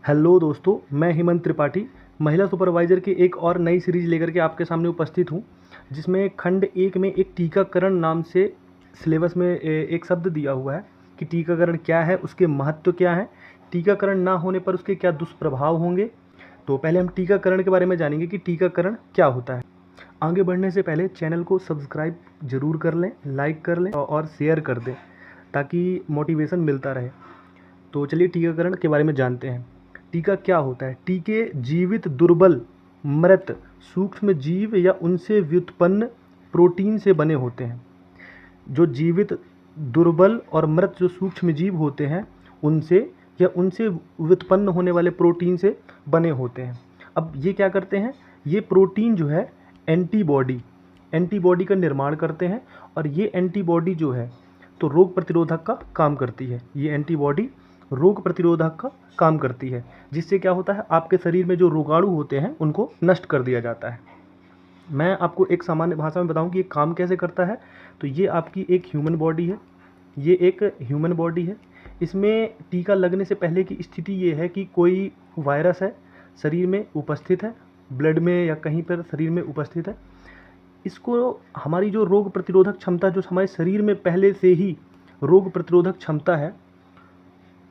Hello दोस्तों, मैं हेमंत त्रिपाठी महिला सुपरवाइज़र की एक और नई सीरीज़ लेकर के आपके सामने उपस्थित हूँ, जिसमें खंड 1 में एक टीकाकरण नाम से सिलेबस में एक शब्द दिया हुआ है कि टीकाकरण क्या है, उसके महत्व क्या हैं, टीकाकरण ना होने पर उसके क्या दुष्प्रभाव होंगे। तो पहले हम टीकाकरण के बारे में जानेंगे कि टीकाकरण क्या होता है। आगे बढ़ने से पहले चैनल को सब्सक्राइब ज़रूर कर लें, लाइक कर लें और शेयर कर दें ताकि मोटिवेशन मिलता रहे। तो चलिए टीकाकरण के बारे में जानते हैं। टीका क्या होता है? टीके जीवित, दुर्बल, मृत सूक्ष्म जीव या उनसे व्युत्पन्न प्रोटीन से बने होते हैं। जो जीवित, दुर्बल और मृत जो सूक्ष्म जीव होते हैं उनसे या उनसे व्युत्पन्न होने वाले प्रोटीन से बने होते हैं। अब ये क्या करते हैं? ये प्रोटीन जो है एंटीबॉडी का निर्माण करते हैं और ये एंटीबॉडी जो है तो रोग प्रतिरोधक का काम करती है। ये एंटीबॉडी रोग प्रतिरोधक का काम करती है, जिससे क्या होता है, आपके शरीर में जो रोगाणु होते हैं उनको नष्ट कर दिया जाता है। मैं आपको एक सामान्य भाषा में बताऊं कि ये काम कैसे करता है। तो ये आपकी एक ह्यूमन बॉडी है, ये एक ह्यूमन बॉडी है। इसमें टीका लगने से पहले की स्थिति ये है कि कोई वायरस है शरीर में उपस्थित है, ब्लड में या कहीं पर शरीर में उपस्थित है। इसको हमारी जो रोग प्रतिरोधक क्षमता, जो हमारे शरीर में पहले से ही रोग प्रतिरोधक क्षमता है,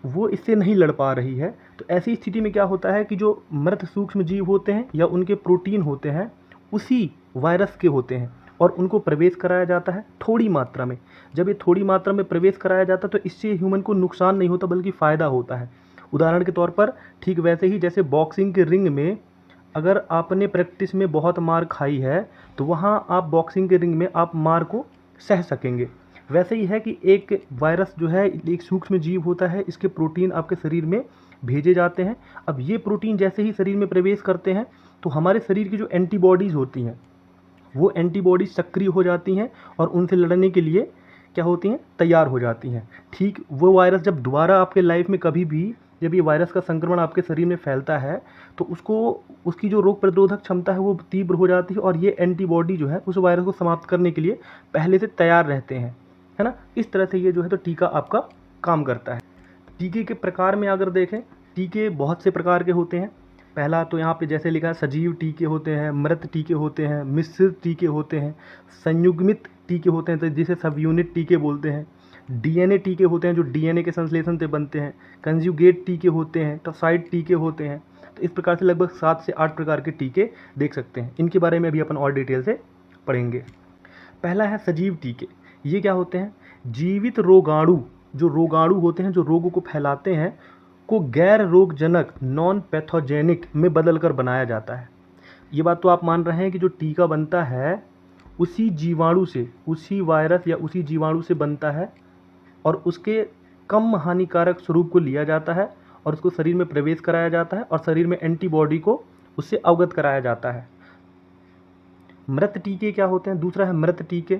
वो इससे नहीं लड़ पा रही है। तो ऐसी स्थिति में क्या होता है कि जो मृत सूक्ष्म जीव होते हैं या उनके प्रोटीन होते हैं उसी वायरस के होते हैं और उनको प्रवेश कराया जाता है थोड़ी मात्रा में। जब ये थोड़ी मात्रा में प्रवेश कराया जाता है तो इससे ह्यूमन को नुकसान नहीं होता बल्कि फ़ायदा होता है। उदाहरण के तौर पर ठीक वैसे ही जैसे बॉक्सिंग के रिंग में अगर आपने प्रैक्टिस में बहुत मार खाई है तो वहाँ आप बॉक्सिंग के रिंग में आप मार को सह सकेंगे। वैसे ही है कि एक वायरस जो है एक सूक्ष्म जीव होता है, इसके प्रोटीन आपके शरीर में भेजे जाते हैं। अब ये प्रोटीन जैसे ही शरीर में प्रवेश करते हैं तो हमारे शरीर की जो एंटीबॉडीज़ होती हैं वो एंटीबॉडीज सक्रिय हो जाती हैं और उनसे लड़ने के लिए क्या होती हैं, तैयार हो जाती हैं। ठीक वो वायरस जब दोबारा आपके लाइफ में कभी भी जब ये वायरस का संक्रमण आपके शरीर में फैलता है तो उसकी जो रोग प्रतिरोधक क्षमता है वो तीव्र हो जाती है और ये एंटीबॉडी जो है उस वायरस को समाप्त करने के लिए पहले से तैयार रहते हैं, है ना। इस तरह से ये जो है तो टीका आपका काम करता है। टीके के प्रकार में अगर देखें, टीके बहुत से प्रकार के होते हैं। पहला तो यहाँ पे जैसे लिखा है सजीव टीके होते हैं, मृत टीके होते हैं, मिश्रित टीके होते हैं, संयुग्मित टीके होते हैं तो जिसे सब यूनिट टीके बोलते हैं, डीएनए टीके होते हैं जो डीएनए के संश्लेषण से बनते हैं, कंजुगेट टीके होते हैं, टॉसाइड टीके होते हैं। तो इस प्रकार से लगभग 7 से 8 प्रकार के टीके देख सकते हैं। इनके बारे में अभी अपन और डिटेल से पढ़ेंगे। पहला है सजीव टीके। ये क्या होते हैं? जीवित रोगाणु, जो रोगाणु होते हैं जो रोगों को फैलाते हैं, को गैर रोगजनक नॉन पैथोजेनिक में बदलकर बनाया जाता है। ये बात तो आप मान रहे हैं कि जो टीका बनता है उसी जीवाणु से, उसी वायरस या उसी जीवाणु से बनता है और उसके कम हानिकारक स्वरूप को लिया जाता है और उसको शरीर में प्रवेश कराया जाता है और शरीर में एंटीबॉडी को उससे अवगत कराया जाता है। मृत टीके क्या होते हैं? दूसरा है मृत टीके।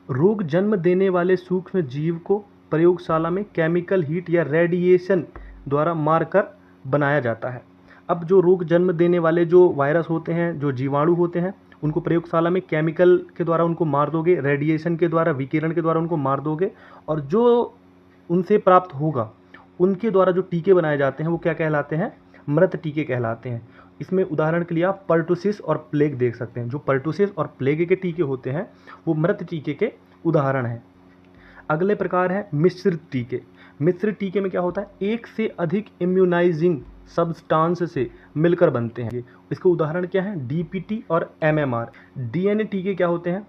रोग जन्म देने वाले सूक्ष्म जीव को प्रयोगशाला में केमिकल हीट या रेडिएशन द्वारा मारकर बनाया जाता है। अब जो रोग जन्म देने वाले जो वायरस होते हैं, जो जीवाणु होते हैं, उनको प्रयोगशाला में केमिकल के द्वारा उनको मार दोगे, रेडिएशन के द्वारा, विकिरण के द्वारा उनको मार दोगे और जो उनसे प्राप्त होगा उनके द्वारा जो टीके बनाए जाते हैं वो क्या कहलाते हैं? मृत टीके कहलाते हैं। इसमें उदाहरण के लिए आप पर्टुसिस और प्लेग देख सकते हैं। जो पर्टुसिस और प्लेग के टीके होते हैं वो मृत टीके के उदाहरण हैं। अगले प्रकार है मिश्रित टीके। मिश्रित टीके में क्या होता है? एक से अधिक इम्यूनाइजिंग सब्सटेंस से मिलकर बनते हैं। इसके उदाहरण क्या हैं? डीपीटी और एमएमआर। डीएनए टीके क्या होते हैं?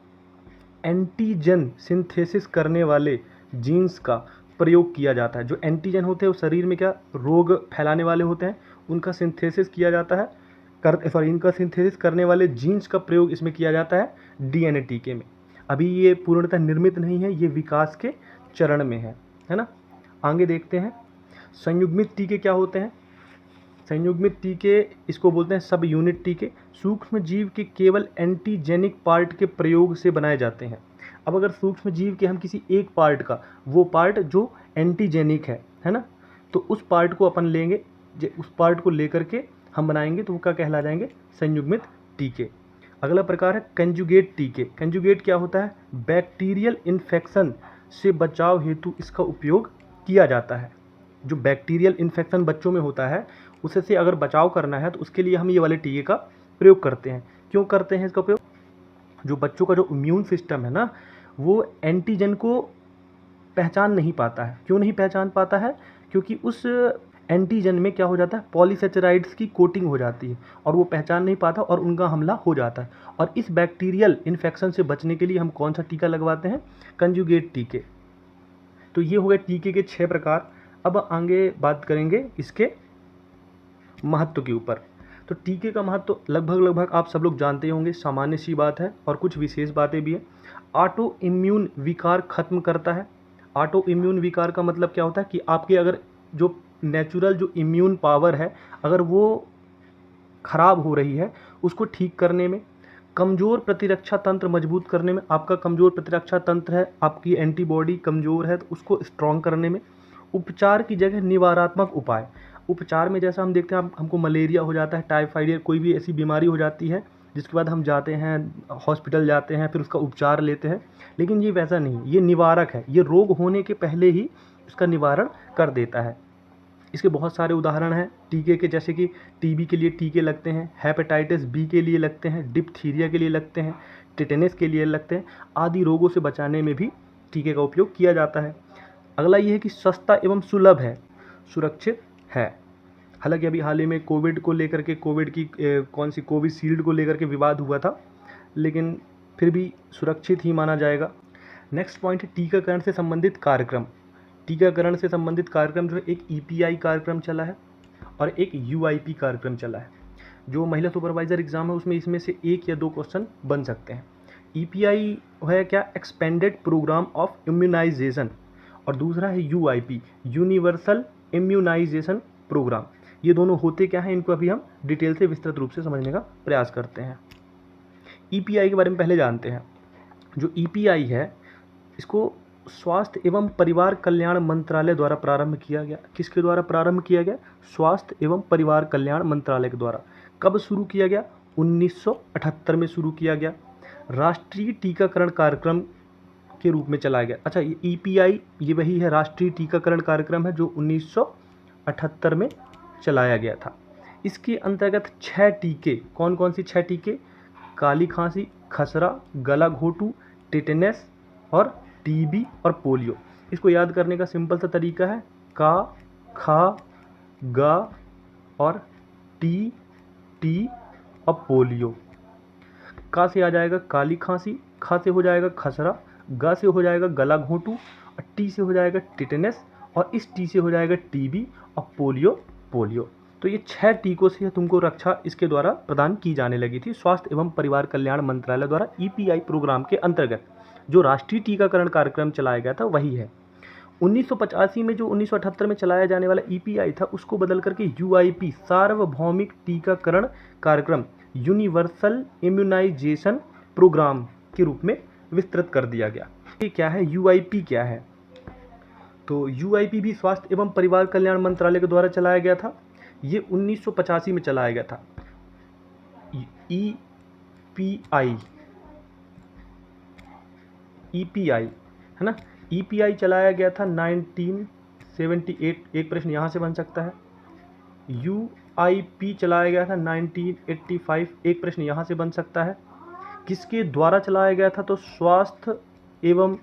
एंटीजन सिंथेसिस करने वाले जीन्स का प्रयोग किया जाता है। जो एंटीजन होते हैं वो शरीर में क्या रोग फैलाने वाले होते हैं, उनका सिंथेसिस किया जाता है इनका सिंथेसिस करने वाले जीन्स का प्रयोग इसमें किया जाता है डीएनए टीके में। अभी ये पूर्णतः निर्मित नहीं है, ये विकास के चरण में है ना। आगे देखते हैं संयुग्मित टीके क्या होते हैं। संयुग्मित टीके इसको बोलते हैं सब यूनिट टीके। सूक्ष्म जीव के केवल एंटीजेनिक पार्ट के प्रयोग से बनाए जाते हैं। अब अगर सूक्ष्म जीव के हम किसी एक पार्ट का, वो पार्ट जो एंटीजेनिक है ना, तो उस पार्ट को अपन लेंगे, उस पार्ट को लेकर के हम बनाएंगे तो वो क्या कहला जाएंगे? संयुग्मित टीके। अगला प्रकार है कंजुगेट टीके। कंजुगेट क्या होता है? बैक्टीरियल इन्फेक्शन से बचाव हेतु इसका उपयोग किया जाता है। जो बैक्टीरियल इन्फेक्शन बच्चों में होता है उससे से अगर बचाव करना है तो उसके लिए हम ये वाले टीके का प्रयोग करते हैं। क्यों करते हैं इसका प्रयोग? जो बच्चों का जो इम्यून सिस्टम है ना, वो एंटीजन को पहचान नहीं पाता है। क्यों नहीं पहचान पाता है? क्योंकि उस एंटीजन में क्या हो जाता है, पॉलीसेचराइड्स की कोटिंग हो जाती है और वो पहचान नहीं पाता और उनका हमला हो जाता है। और इस बैक्टीरियल इन्फेक्शन से बचने के लिए हम कौन सा टीका लगवाते हैं? कंजुगेट टीके। तो ये हो गए टीके के 6 प्रकार। अब आगे बात करेंगे इसके महत्व के ऊपर। तो टीके का महत्व लगभग आप सब लोग जानते होंगे, सामान्य सी बात है और कुछ विशेष बातें भी हैं। ऑटो इम्यून विकार खत्म करता है। ऑटो इम्यून विकार का मतलब क्या होता है कि आपके अगर जो नेचुरल जो इम्यून पावर है, अगर वो खराब हो रही है, उसको ठीक करने में, कमज़ोर प्रतिरक्षा तंत्र मजबूत करने में, आपका कमज़ोर प्रतिरक्षा तंत्र है, आपकी एंटीबॉडी कमज़ोर है तो उसको स्ट्रॉन्ग करने में, उपचार की जगह निवारात्मक उपाय। उपचार में जैसा हम देखते हैं, हमको मलेरिया हो जाता है, टाइफाइड या कोई भी ऐसी बीमारी हो जाती है जिसके बाद हम जाते हैं हॉस्पिटल जाते हैं, फिर उसका उपचार लेते हैं, लेकिन ये वैसा नहीं, ये निवारक है। ये रोग होने के पहले ही इसका निवारण कर देता है। इसके बहुत सारे उदाहरण हैं टीके के, जैसे कि टीबी के लिए टीके लगते हैं, हेपेटाइटिस बी के लिए लगते हैं, डिप्थीरिया के लिए लगते हैं, टिटेनस के लिए लगते हैं, आदि रोगों से बचाने में भी टीके का उपयोग किया जाता है। अगला ये है कि सस्ता एवं सुलभ है, सुरक्षित है। हालांकि अभी हाल ही में कोविड को लेकर के, कोविड की कौन सी कोविशील्ड को लेकर के विवाद हुआ था, लेकिन फिर भी सुरक्षित ही माना जाएगा। नेक्स्ट पॉइंट है टीकाकरण से संबंधित कार्यक्रम। टीकाकरण से संबंधित कार्यक्रम जो है, एक ईपीआई कार्यक्रम चला है और एक यूआईपी कार्यक्रम चला है। जो महिला सुपरवाइजर एग्जाम है उसमें इसमें से 1 या 2 क्वेश्चन बन सकते हैं। ईपीआई है क्या? एक्सपेंडेड प्रोग्राम ऑफ इम्यूनाइजेशन, और दूसरा है यूआईपी, यूनिवर्सल इम्यूनाइजेशन प्रोग्राम। ये दोनों होते क्या हैं, इनको अभी हम डिटेल से विस्तृत रूप से समझने का प्रयास करते हैं। ईपीआई के बारे में पहले जानते हैं। जो ईपीआई है, इसको स्वास्थ्य एवं परिवार कल्याण मंत्रालय द्वारा प्रारंभ किया गया। किसके द्वारा प्रारंभ किया गया? स्वास्थ्य एवं परिवार कल्याण मंत्रालय के द्वारा। कब शुरू किया गया? 1978 में शुरू किया गया। राष्ट्रीय टीकाकरण कार्यक्रम के रूप में चलाया गया। अच्छा, ये ईपीआई ये वही है, राष्ट्रीय टीकाकरण कार्यक्रम है जो 1978 में चलाया गया था। इसके अंतर्गत 6 टीके, कौन कौन सी 6 टीके? काली खांसी, खसरा, गला घोटू, टिटेनस और टीबी और पोलियो। इसको याद करने का सिंपल सा तरीका है, का, खा, गा और टी, टी और पोलियो। का से आ जाएगा काली खांसी, खा से हो जाएगा खसरा, गा से हो जाएगा गला घोंटू और टी से हो जाएगा टिटेनस और इस टी से हो जाएगा टीबी और पोलियो। तो ये 6 टीकों से तुमको रक्षा इसके द्वारा प्रदान की जाने लगी थी, स्वास्थ्य एवं परिवार कल्याण मंत्रालय द्वारा ईपीआई प्रोग्राम के अंतर्गत। जो राष्ट्रीय टीकाकरण कार्यक्रम चलाया गया था वही है। 1985 में जो 1978 में चलाया जाने वाला ईपीआई था, उसको बदल करके यूआईपी, सार्वभौमिक टीकाकरण कार्यक्रम, यूनिवर्सल इम्यूनाइजेशन प्रोग्राम के रूप में विस्तृत कर दिया गया। ये क्या है? यूआईपी क्या है? तो यूआईपी भी स्वास्थ्य एवं परिवार कल्याण मंत्रालय के द्वारा चलाया गया था। ये 1985 में चलाया गया था। ईपीआई है ना, ईपीआई चलाया गया था 1978। एक प्रश्न यहाँ से बन सकता है। यूआईपी चलाया गया था 1985, एक प्रश्न यहाँ से बन सकता है। किसके द्वारा चलाया गया था? तो स्वास्थ्य एवं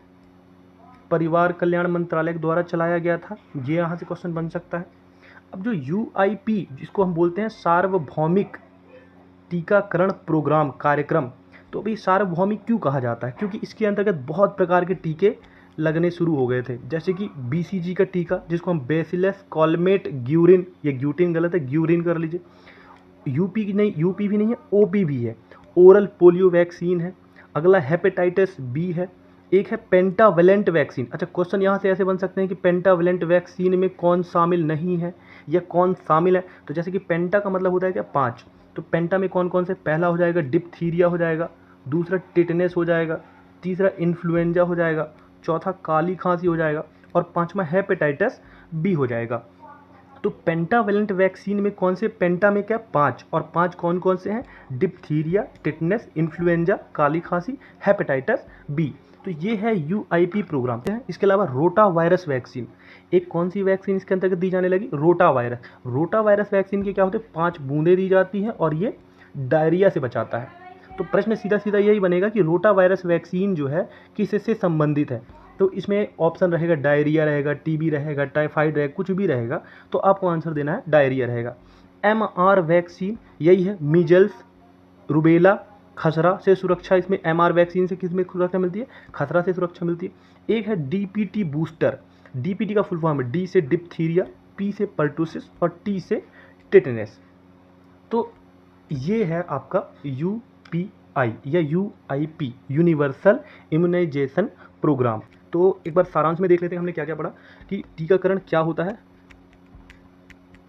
परिवार कल्याण मंत्रालय के द्वारा चलाया गया था, ये यहाँ से क्वेश्चन बन सकता है। अब जो यूआईपी, जिसको हम बोलते हैं सार्वभौमिक टीकाकरण प्रोग्राम कार्यक्रम, तो अभी सार्वभौमिक क्यों कहा जाता है? क्योंकि इसके अंतर्गत बहुत प्रकार के टीके लगने शुरू हो गए थे, जैसे कि बीसीजी का टीका, जिसको हम बेसिलस कॉलमेट ग्यूरिन, ये ग्यूटिन गलत है, ग्यूरिन कर लीजिए। यूपी भी नहीं है, ओपी भी है। ओरल पोलियो वैक्सीन है। अगला हेपेटाइटिस बी है। एक है पेंटावेलेंट वैक्सीन। अच्छा, क्वेश्चन यहाँ से ऐसे बन सकते हैं कि पेंटावेलेंट वैक्सीन में कौन शामिल नहीं है या कौन शामिल है? तो जैसे कि पेंटा का मतलब होता है क्या? 5। तो पेंटा में कौन कौन से? पहला हो जाएगा डिप्थीरिया हो जाएगा, दूसरा टिटेनस हो जाएगा, तीसरा इन्फ्लुएंजा हो जाएगा, चौथा काली खांसी हो जाएगा और 5वां हेपेटाइटिस बी हो जाएगा। तो पेंटावेलेंट वैक्सीन में कौन से? पेंटा में क्या? 5, और 5 कौन कौन से हैं? डिप्थीरिया, टिटेनस, इन्फ्लुएंजा, काली खांसी, हेपेटाइटिस बी। तो ये है यूआईपी प्रोग्राम है। इसके अलावा रोटा वायरस वैक्सीन, एक कौन सी वैक्सीन इसके अंतर्गत दी जाने लगी, rota virus. Rota virus vaccine के क्या होते हैं, 5 बूंदें दी जाती हैं और ये डायरिया से बचाता है। तो प्रश्न सीधा सीधा यही बनेगा कि रोटा वायरस वैक्सीन जो है किससे संबंधित है। तो इसमें ऑप्शन रहेगा डायरिया रहेगा, टीबी रहेगा, टाइफाइड रहेगा, कुछ भी रहेगा, तो आपको आंसर देना है डायरिया रहेगा। एमआर वैक्सीन यही है, मीजल्स, रुबेला, खसरा से सुरक्षा। इसमें एमआर वैक्सीन से किस में सुरक्षा मिलती है, खसरा से सुरक्षा मिलती है। एक है डीपीटी बूस्टर, डीपीटी का फुल फॉर्म है डी से डिप्थीरिया, पी से पर्टूसिस और टी से टेटनस। तो ये है आपका यूपीआई या यूआईपी, यूनिवर्सल इम्यूनाइजेशन प्रोग्राम। तो एक बार सारांश में देख लेते हैं हमने क्या क्या पढ़ा कि टीकाकरण क्या होता है।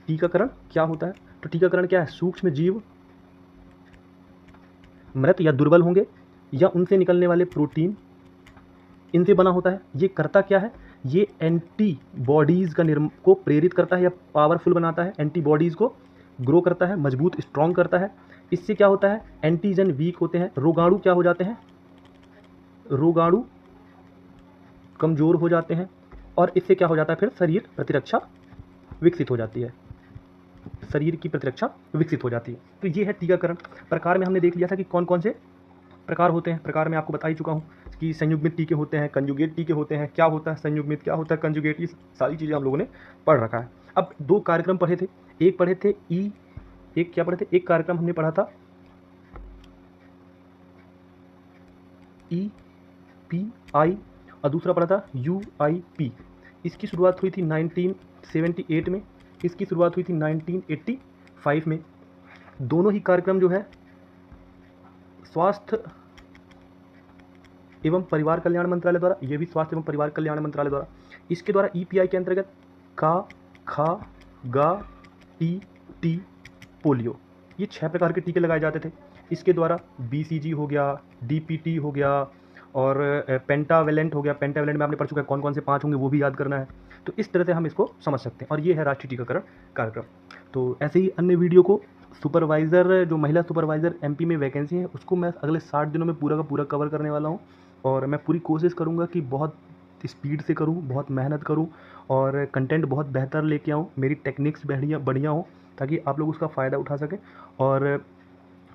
टीकाकरण क्या होता है, तो टीकाकरण क्या है, सूक्ष्म जीव मृत या दुर्बल होंगे या उनसे निकलने वाले प्रोटीन इनसे बना होता है। ये करता क्या है, ये एंटीबॉडीज़ को प्रेरित करता है या पावरफुल बनाता है, एंटीबॉडीज़ को ग्रो करता है, मजबूत स्ट्रॉन्ग करता है। इससे क्या होता है, एंटीजन वीक होते हैं, रोगाणु क्या हो जाते हैं, रोगाणु कमज़ोर हो जाते हैं और इससे क्या हो जाता है, फिर शरीर प्रतिरक्षा विकसित हो जाती है, शरीर की प्रतिरक्षा विकसित हो जाती है। तो ये है टीकाकरण। प्रकार में हमने देख लिया था कि कौन कौन से प्रकार होते हैं। प्रकार में आपको बता ही चुका हूँ कि संयुग्मित टीके होते हैं, कंजुगेट टीके होते हैं, क्या होता है संयुग्मित, क्या होता है कंजुगेट, ये सारी चीज़ें हम लोगों ने पढ़ रखा है। अब 2 कार्यक्रम पढ़े थे, एक पढ़े थे एक क्या पढ़े थे, एक कार्यक्रम हमने पढ़ा था EPI और दूसरा पढ़ा था UIP। इसकी शुरुआत हुई थी 1978 में, इसकी शुरुआत हुई थी 1985 में। दोनों ही कार्यक्रम जो है स्वास्थ्य एवं परिवार कल्याण मंत्रालय द्वारा, ये भी स्वास्थ्य एवं परिवार कल्याण मंत्रालय द्वारा। इसके द्वारा EPI के अंतर्गत का, खा, गा, टी, पोलियो, ये 6 प्रकार के टीके लगाए जाते थे। इसके द्वारा BCG हो गया, DPT हो गया और पेंटावेलेंट हो गया। पेंटावेलेंट में आपने पढ़ चुका है, कौन कौन से 5 होंगे वो भी याद करना है। तो इस तरह से हम इसको समझ सकते हैं और ये है राष्ट्रीय टीकाकरण कार्यक्रम। तो ऐसे ही अन्य वीडियो को सुपरवाइज़र, जो महिला सुपरवाइज़र MP में वैकेंसी है, उसको मैं अगले 60 दिनों में पूरा का पूरा कवर करने वाला हूँ और मैं पूरी कोशिश करूँगा कि बहुत स्पीड से करूँ, बहुत मेहनत करूँ और कंटेंट बहुत बेहतर लेके आऊँ, मेरी टेक्निक्स बढ़िया हो ताकि आप लोग उसका फ़ायदा उठा सकें। और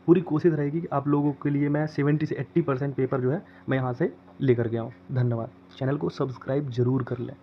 पूरी कोशिश रहेगी कि आप लोगों के लिए मैं 70 से 80% पेपर जो है मैं यहाँ से लेकर के आऊँ। धन्यवाद। चैनल को सब्सक्राइब ज़रूर कर लें।